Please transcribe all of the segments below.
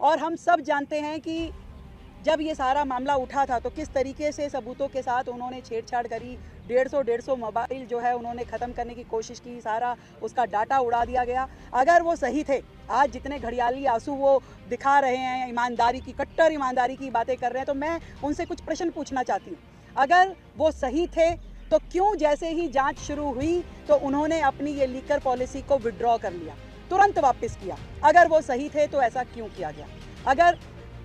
और हम सब जानते हैं कि जब ये सारा मामला उठा था तो किस तरीके से सबूतों के साथ उन्होंने छेड़छाड़ करी। 150 मोबाइल जो है उन्होंने ख़त्म करने की कोशिश की, सारा उसका डाटा उड़ा दिया गया। अगर वो सही थे, आज जितने घड़ियाली आंसू वो दिखा रहे हैं, ईमानदारी की, कट्टर ईमानदारी की बातें कर रहे हैं, तो मैं उनसे कुछ प्रश्न पूछना चाहती हूँ। अगर वो सही थे तो क्यों जैसे ही जांच शुरू हुई तो उन्होंने अपनी ये लीकर पॉलिसी को विड्रॉ कर लिया, तुरंत वापस किया? अगर वो सही थे तो ऐसा क्यों किया गया? अगर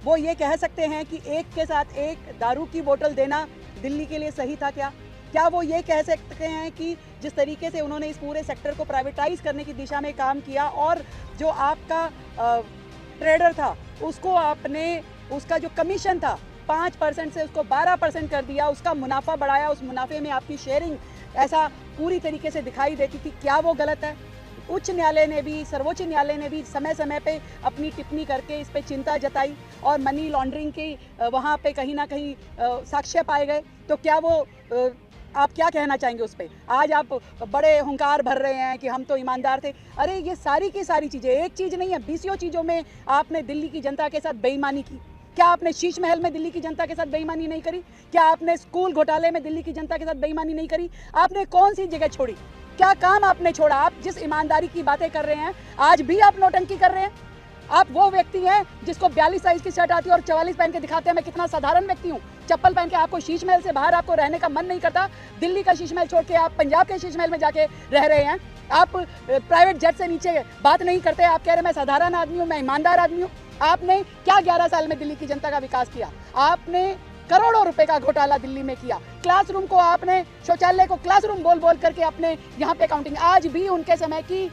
वो ये कह सकते हैं कि एक के साथ एक दारू की बोतल देना दिल्ली के लिए सही था क्या वो ये कह सकते हैं कि जिस तरीके से उन्होंने इस पूरे सेक्टर को प्राइवेटाइज करने की दिशा में काम किया और जो आपका ट्रेडर था उसको आपने, उसका जो कमीशन था 5% से उसको 12% कर दिया, उसका मुनाफा बढ़ाया, उस मुनाफे में आपकी शेयरिंग ऐसा पूरी तरीके से दिखाई देती थी? क्या वो गलत है? उच्च न्यायालय ने भी, सर्वोच्च न्यायालय ने भी समय समय पे अपनी टिप्पणी करके इस पे चिंता जताई और मनी लॉन्ड्रिंग की वहाँ पे कहीं ना कहीं साक्ष्य पाए गए। तो क्या वो आप क्या कहना चाहेंगे उस पर? आज आप बड़े हुंकार भर रहे हैं कि हम तो ईमानदार थे। अरे ये सारी की सारी चीज़ें, एक चीज़ नहीं है, 20 चीज़ों में आपने दिल्ली की जनता के साथ बेईमानी की। क्या आपने शीश महल में दिल्ली की जनता के साथ बेईमानी नहीं करी? क्या आपने स्कूल घोटाले में दिल्ली की जनता के साथ बेईमानी नहीं करी? आपने कौन सी जगह छोड़ी? क्या काम आपने छोड़ा? आप जिस ईमानदारी की बातें कर रहे हैं, आज भी आप नौटंकी कर रहे हैं। आप वो व्यक्ति हैं जिसको 42 साइज की शर्ट आती है और 44 पहन के दिखाते हैं मैं कितना साधारण व्यक्ति हूँ। चप्पल पहन के आपको शीश महल से बाहर आपको रहने का मन नहीं करता। दिल्ली का शीश महल छोड़ के आप पंजाब के शीश महल में जाके रह रहे हैं। आप प्राइवेट जेट से नीचे बात नहीं करते। आप कह रहे हैं मैं साधारण आदमी हूँ, मैं ईमानदार आदमी हूँ। आपने क्या 11 साल में दिल्ली की जनता का विकास किया? आपने करोड़ों रुपए का घोटाला दिल्ली में किया। क्लासरूम को आपने, शौचालय को क्लासरूम बोल बोल करके अपने यहाँ पे काउंटिंग, आज भी उनके समय की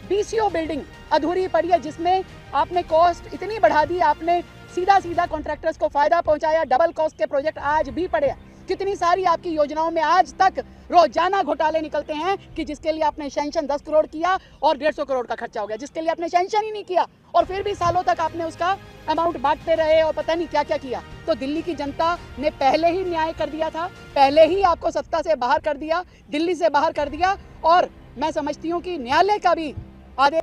BCO बिल्डिंग अधूरी पड़ी है जिसमें आपने कॉस्ट इतनी बढ़ा दी, आपने सीधा सीधा कॉन्ट्रैक्टर्स को फायदा पहुंचाया, डबल कॉस्ट के प्रोजेक्ट आज भी पड़े हैं। कितनी सारी आपकी योजनाओं में आज तक रोजाना घोटाले निकलते हैं कि जिसके लिए आपने सैंक्शन 10 करोड़ किया और 150 करोड़ का खर्चा हो गया, जिसके लिए आपने सैंक्शन ही नहीं किया और फिर भी सालों तक आपने उसका अमाउंट बांटते रहे और पता नहीं क्या क्या किया। तो दिल्ली की जनता ने पहले ही न्याय कर दिया था, पहले ही आपको सत्ता से बाहर कर दिया, दिल्ली से बाहर कर दिया। और मैं समझती हूँ कि न्यायालय का भी आदेश